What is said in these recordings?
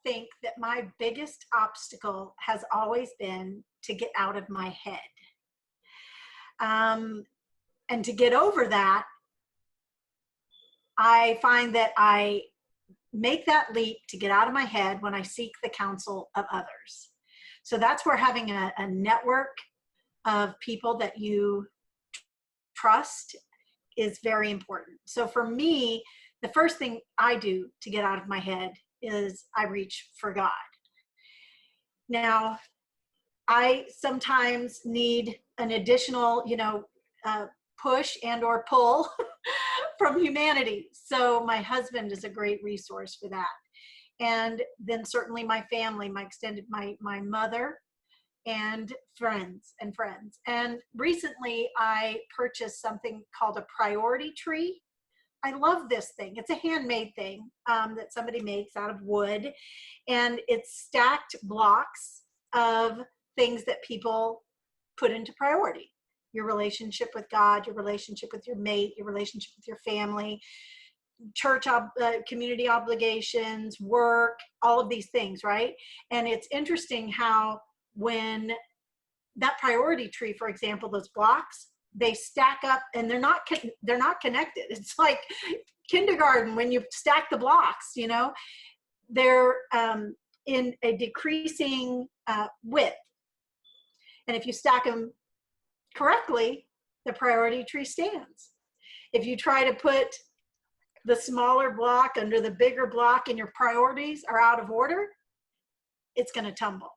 think that my biggest obstacle has always been to get out of my head. And to get over that, I find that I make that leap to get out of my head when I seek the counsel of others. So that's where having a network of people that you trust is very important. So for me, the first thing I do to get out of my head is I reach for God. Now, I sometimes need an additional, push and or pull from humanity. So my husband is a great resource for that. And then certainly my family, my mother and friends. And recently I purchased something called a priority tree. I love this thing. It's a handmade thing that somebody makes out of wood. And it's stacked blocks of things that people put into priority. Your relationship with God, your relationship with your mate, your relationship with your family, church, community obligations, work, all of these things, right? And it's interesting how when that priority tree, for example, those blocks, they stack up and they're not connected. It's like kindergarten when you stack the blocks, they're in a decreasing width. And if you stack them correctly, the priority tree stands. If you try to put the smaller block under the bigger block and your priorities are out of order, it's going to tumble.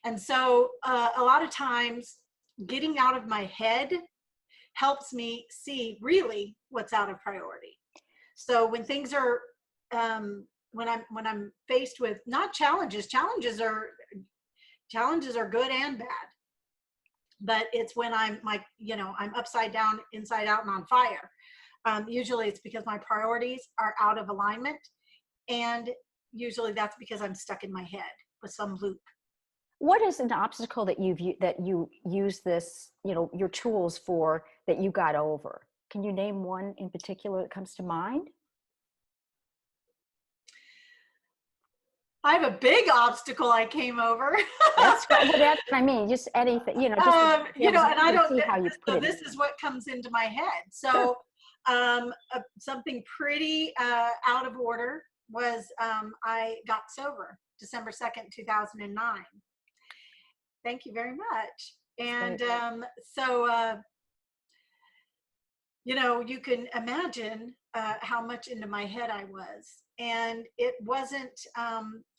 And so a lot of times getting out of my head helps me see really what's out of priority. So when things are, when I'm faced with not challenges are good and bad. But it's when I'm I'm upside down, inside out, and on fire. Usually it's because my priorities are out of alignment. And usually that's because I'm stuck in my head with some loop. What is an obstacle that you use this, your tools for, that you got over? Can you name one in particular that comes to mind? I have a big obstacle I came over. That's what I mean. Just anything, and I don't see how you put it. This is what comes into my head. So, something pretty out of order was I got sober December 2nd, 2009. Thank you very much. And you can imagine how much into my head I was. And it wasn't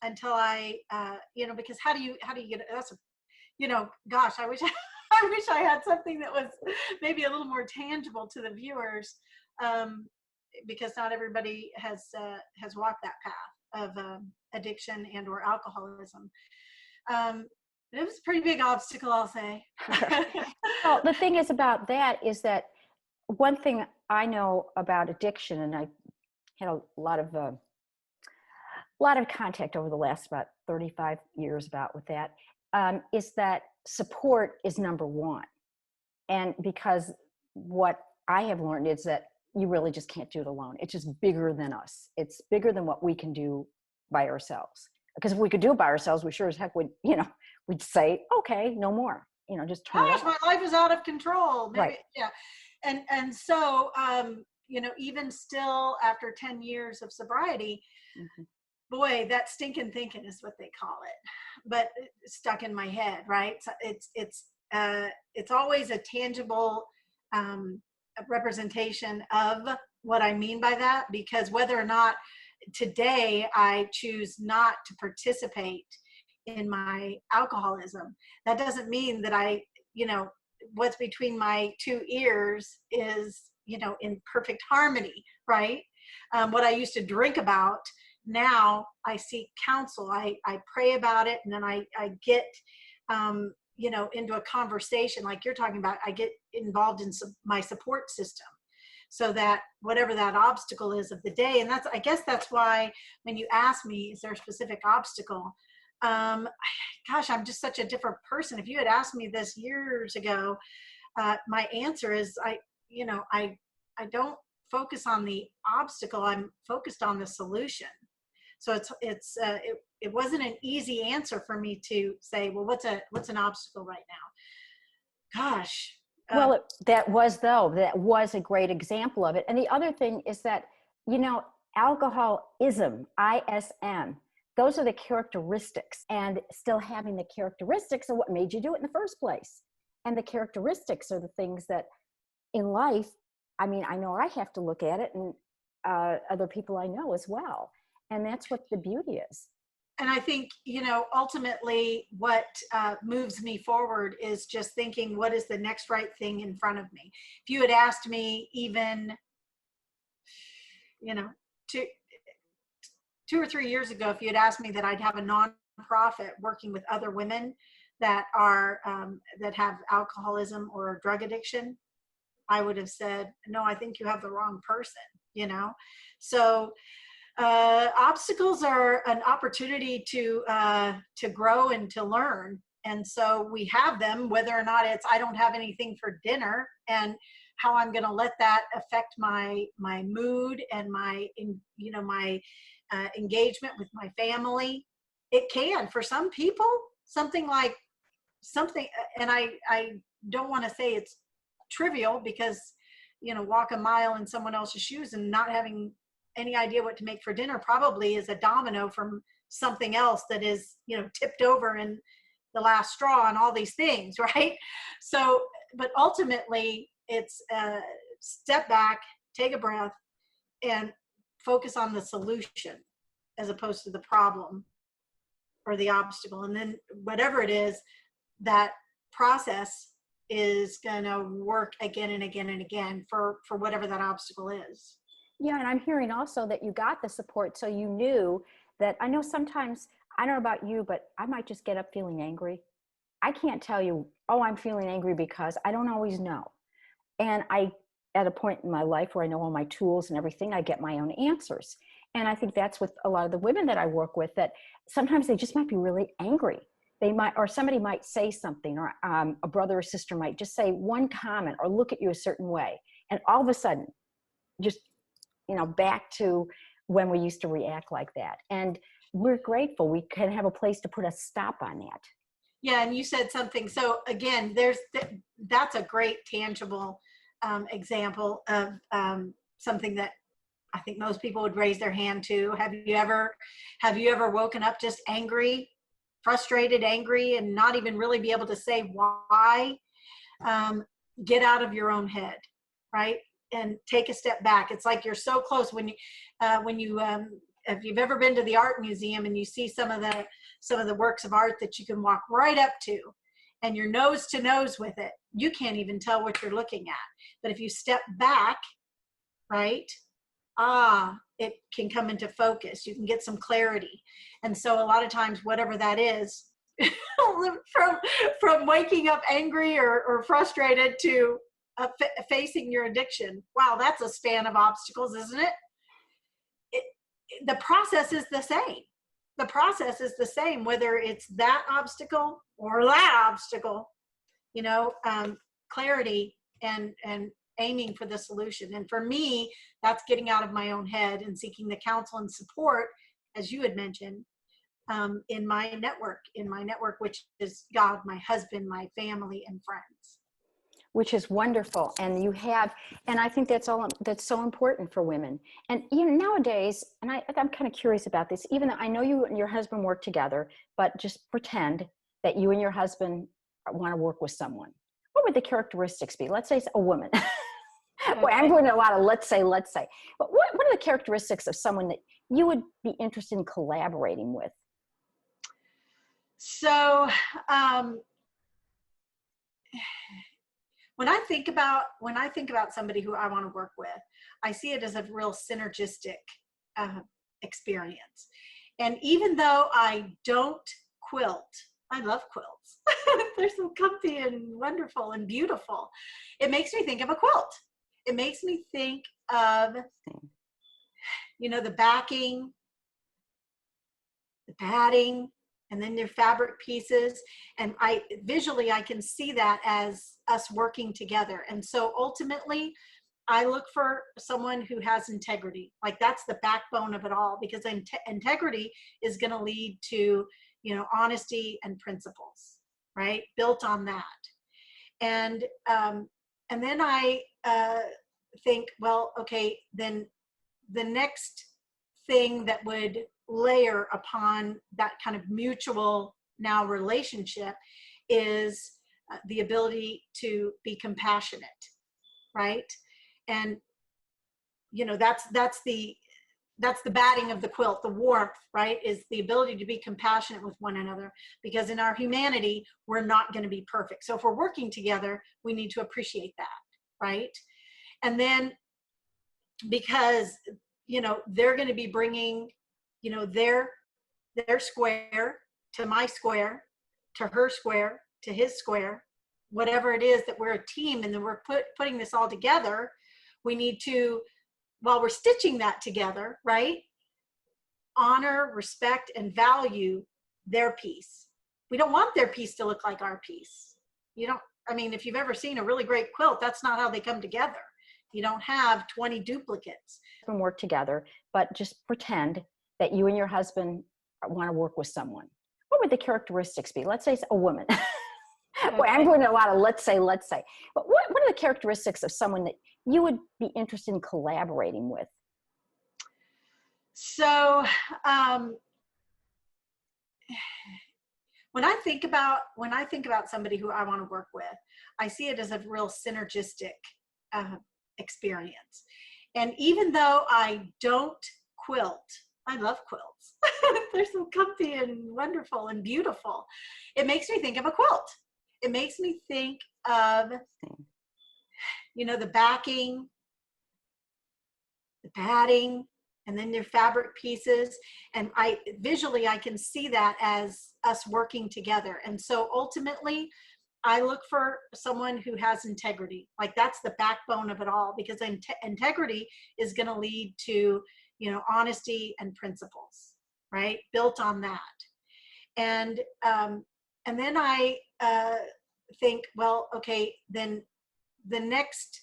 until I, because how do you get it? That's, gosh, I wish I had something that was maybe a little more tangible to the viewers, because not everybody has walked that path of addiction and or alcoholism. It was a pretty big obstacle, I'll say. Well, the thing is about that is that one thing I know about addiction, and I had a lot of contact over the last about 35 years with that, is that support is number one. And because what I have learned is that you really just can't do it alone. It's just bigger than us. It's bigger than what we can do by ourselves. Because if we could do it by ourselves, we sure as heck would, we'd say, okay, no more, just turn it off. My life is out of control. Maybe, right. Yeah. And so, even still after 10 years of sobriety, mm-hmm. Boy, that stinking thinking is what they call it, but it's stuck in my head, right? So it's always a tangible representation of what I mean by that, because whether or not today I choose not to participate in my alcoholism, that doesn't mean that I, what's between my two ears is, in perfect harmony, right? What I used to drink about, now I seek counsel. I pray about it, and then I get, into a conversation like you're talking about. I get involved in my support system, so that whatever that obstacle is of the day, and I guess that's why when you ask me, is there a specific obstacle? Gosh, I'm just such a different person. If you had asked me this years ago, my answer is I don't focus on the obstacle. I'm focused on the solution. So it wasn't an easy answer for me to say, well, what's an obstacle right now? Gosh. Well, that was a great example of it. And the other thing is that, you know, alcoholism, ISM, those are the characteristics, and still having the characteristics of what made you do it in the first place. And the characteristics are the things that in life, I mean, I know I have to look at it, and other people I know as well. And that's what the beauty is. And I think, you know, ultimately what moves me forward is just thinking, what is the next right thing in front of me? If you had asked me even, you know, two, 2 or 3 years ago, if you had asked me that I'd have a nonprofit working with other women that are, that have alcoholism or drug addiction, I would have said, no, I think you have the wrong person, you know? So obstacles are an opportunity to grow and to learn. And so we have them, whether or not it's I don't have anything for dinner, and how I'm going to let that affect my mood and my my engagement with my family. It can, for some people, something like something, and I don't want to say it's trivial, because walk a mile in someone else's shoes and not having any idea what to make for dinner probably is a domino from something else that is tipped over in the last straw and all these things, right? So but ultimately it's step back, take a breath, and focus on the solution as opposed to the problem or the obstacle. And then whatever it is, that process is going to work again and again and again for whatever that obstacle is. Yeah, and I'm hearing also that you got the support, so you knew that. I know sometimes, I don't know about you, but I might just get up feeling angry. I can't tell you, oh, I'm feeling angry, because I don't always know. And at a point in my life where I know all my tools and everything, I get my own answers. And I think that's with a lot of the women that I work with, that sometimes they just might be really angry. They might, or somebody might say something, or a brother or sister might just say one comment or look at you a certain way. And all of a sudden, just, back to when we used to react like that. And we're grateful we can have a place to put a stop on that. Yeah, and you said something. So again, that's a great tangible example of something that I think most people would raise their hand to. Have you ever woken up just angry, frustrated, angry, and not even really be able to say why? Get out of your own head, right? And take a step back. It's like you're so close when you if you've ever been to the art museum and you see some of the works of art that you can walk right up to and you're nose to nose with it, you can't even tell what you're looking at. But if you step back, right, it can come into focus. You can get some clarity. And so a lot of times, whatever that is, from waking up angry or frustrated to facing your addiction, wow, that's a span of obstacles, isn't it? The process is the same. The process is the same, whether it's that obstacle or that obstacle, clarity and aiming for the solution. And for me, that's getting out of my own head and seeking the counsel and support, as you had mentioned, in my network, which is God, my husband, my family, and friends. Which is wonderful. And and I think that's so important for women. And nowadays, and I'm kind of curious about this, even though I know you and your husband work together, but just pretend that you and your husband want to work with someone. What would the characteristics be? Let's say it's a woman. Okay. Well, I'm doing a lot of let's say. But what are the characteristics of someone that you would be interested in collaborating with? So, when I think about somebody who I want to work with, I see it as a real synergistic experience. And even though I don't quilt, I love quilts. They're so comfy and wonderful and beautiful. It makes me think of a quilt. It makes me think of, the backing, the padding, and then their fabric pieces. And visually I can see that as us working together. And so ultimately, I look for someone who has integrity. Like that's the backbone of it all, because integrity is going to lead to, honesty and principles, right? Built on that. And and then I think, well, okay, then the next thing that would layer upon that kind of mutual now relationship is the ability to be compassionate, right? And that's the batting of the quilt, the warmth, right, is the ability to be compassionate with one another, because in our humanity we're not going to be perfect. So if we're working together, we need to appreciate that, right? And then because they're going to be bringing their square to my square, to her square, to his square, whatever it is, that we're a team, and then we're putting this all together. We need to, while we're stitching that together, right, honor, respect, and value their piece. We don't want their piece to look like our piece. You don't, I mean, if you've ever seen a really great quilt, that's not how they come together. You don't have 20 duplicates. And work together, but just pretend that you and your husband want to work with someone. What would the characteristics be? Let's say it's a woman. Okay. Boy, I'm going to a lot of let's say. But what are the characteristics of someone that you would be interested in collaborating with? So when I think about somebody who I want to work with, I see it as a real synergistic experience. And even though I don't quilt, I love quilts. They're so comfy and wonderful and beautiful. It makes me think of a quilt. It makes me think of, the backing, the padding, and then their fabric pieces. And I can see that as us working together. And so ultimately, I look for someone who has integrity. Like that's the backbone of it all, because integrity is going to lead to, honesty and principles, right? Built on that. And then I think, well, okay, then the next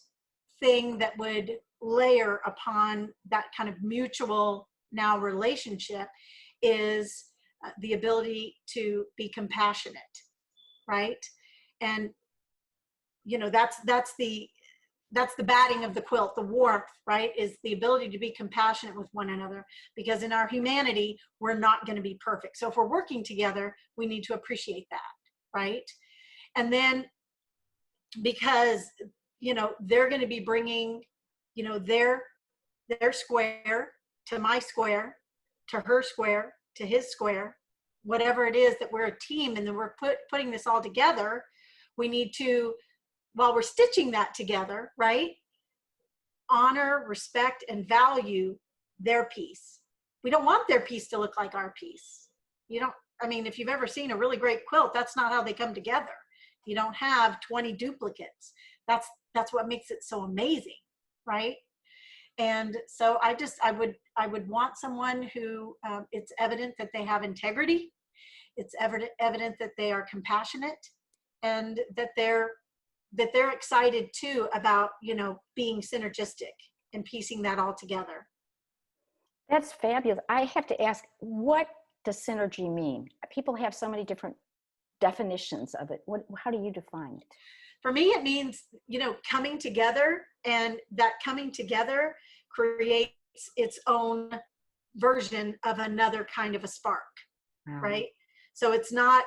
thing that would layer upon that kind of mutual now relationship is the ability to be compassionate, right? And that's the batting of the quilt, the warmth, right, is the ability to be compassionate with one another, because in our humanity we're not going to be perfect. So if we're working together, we need to appreciate that, right? And then because they're going to be bringing their square to my square, to her square, to his square, whatever it is, that we're a team, and then we're putting this all together. We need to, while we're stitching that together, right, honor, respect, and value their piece. We don't want their piece to look like our piece. I mean, if you've ever seen a really great quilt, that's not how they come together. You don't have 20 duplicates. That's what makes it so amazing, right? And so I would want someone who it's evident that they have integrity. It's evident that they are compassionate, and that they're excited too about being synergistic and piecing that all together. That's fabulous. I have to ask, what does synergy mean? People have so many different definitions of it. How do you define it? For me, it means coming together, and that coming together creates its own version of another kind of a spark. Wow. Right? So it's not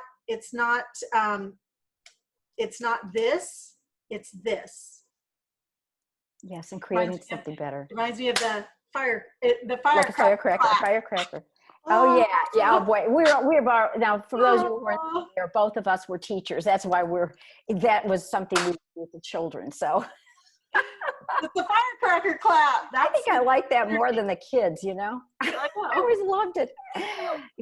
this, it's this. Yes, and creating something better. Reminds me of the like a firecracker. Oh yeah. Oh boy, we're now. For those who weren't there, both of us were teachers. That's why that was something we did with the children. So the firecracker clap. I think I like that more than the kids. I always loved it.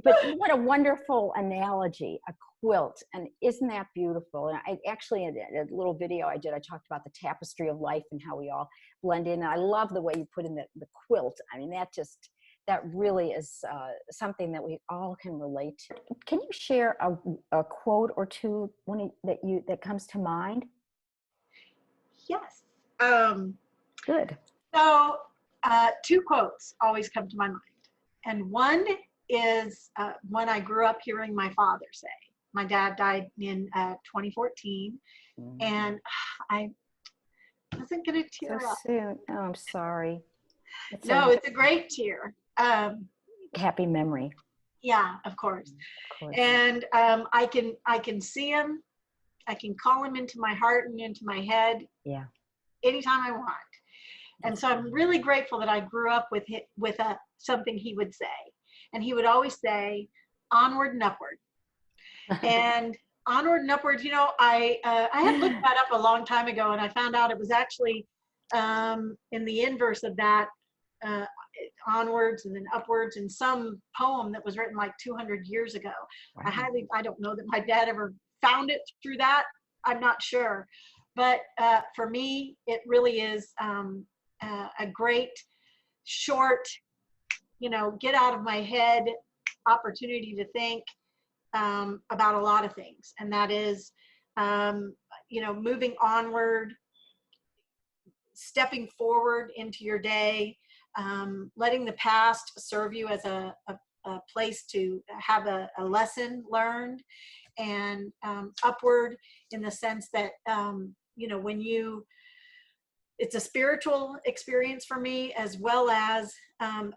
But what a wonderful analogy, a quilt, and isn't that beautiful? And I actually, in a little video I did, I talked about the tapestry of life and how we all blend in. And I love the way you put in the quilt. I mean, that really is something that we all can relate to. Can you share a quote or two that comes to mind? Yes. Good. So, two quotes always come to my mind. And one is one I grew up hearing my father say. My dad died in 2014, and I wasn't going to So tear up. soon. Oh, I'm sorry. It's No, a it's a great tear. happy memory, Yeah, of course. of course. And I can see him. I can call him into my heart and into my head Yeah. anytime I want. And so I'm really grateful that I grew up with something he would say, and he would always say, "Onward and upward." And onward and upward. I had looked that up a long time ago, and I found out it was actually in the inverse of that, uh, onwards and then upwards, in some poem that was written like 200 years ago. Wow. I don't know that my dad ever found it through that. I'm not sure, but for me, it really is a great short, get out of my head opportunity to think about a lot of things. And that is, moving onward, stepping forward into your day, letting the past serve you as a place to have a lesson learned, and upward in the sense that, when it's a spiritual experience for me, as well as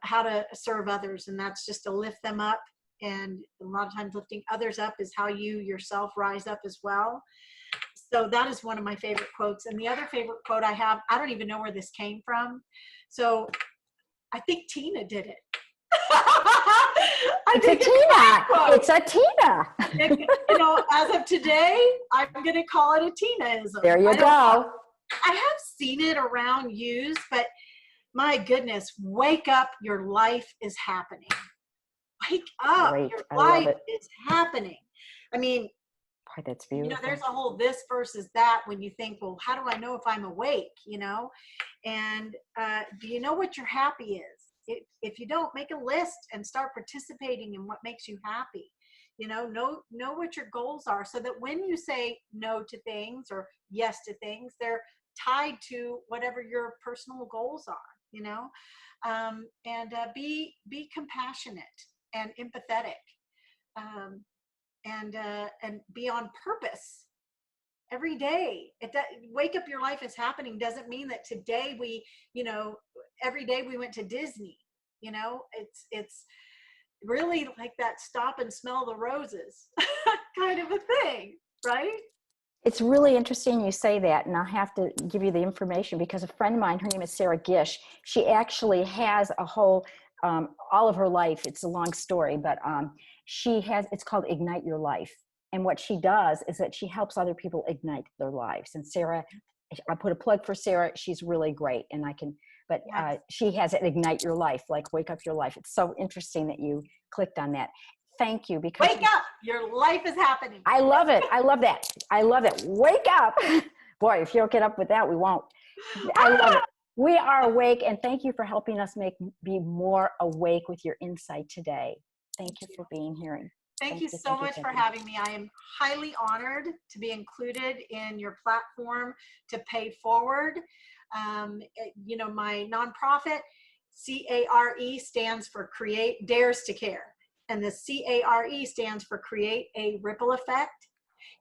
how to serve others. And that's just to lift them up. And a lot of times lifting others up is how you yourself rise up as well. So that is one of my favorite quotes. And the other favorite quote I have, I don't even know where this came from. So I think Tina did it. It's a Tina. It's a Tina. As of today, I'm going to call it a Tina-ism. There you go. I have seen it around used, but my goodness, wake up, your life is happening. Wake up, Great. your I love life it. is happening. I mean, Boy, that's beautiful. there's a whole this versus that when you think, well, how do I know if I'm awake, And do you know what your happy is? If you don't, make a list and start participating in what makes you happy. Know what your goals are, so that when you say no to things or yes to things, they're tied to whatever your personal goals are. And be compassionate and empathetic, and be on purpose every day. Wake up, your life is happening doesn't mean that today every day we went to Disney. It's really like that stop and smell the roses kind of a thing, right? It's really interesting you say that, and I'll have to give you the information because a friend of mine, her name is Sarah Gish, she actually has a whole, all of her life, it's a long story, but it's called Ignite Your Life. And what she does is that she helps other people ignite their lives. And Sarah, I put a plug for Sarah, she's really great, and Yes. she has it, Ignite Your Life, like wake up your life. It's so interesting that you clicked on that. Thank you. Because wake up, your life is happening. I love it. I love that. I love it. Wake up. Boy, if you don't get up with that, we won't. I love it. We are awake, and thank you for helping us be more awake with your insight today. Thank you for being here. Thank you so much for having me. I am highly honored to be included in your platform to pay forward. My nonprofit, CARE, stands for Create Dares to Care. And the CARE stands for Create a Ripple Effect.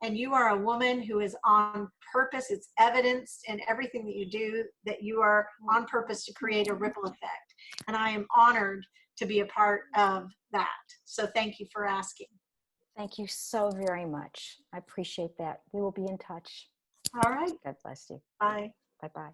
And you are a woman who is on purpose. It's evidenced in everything that you do that you are on purpose to create a ripple effect. And I am honored to be a part of that. So thank you for asking. Thank you so very much. I appreciate that. We will be in touch. All right. God bless you. Bye. Bye-bye.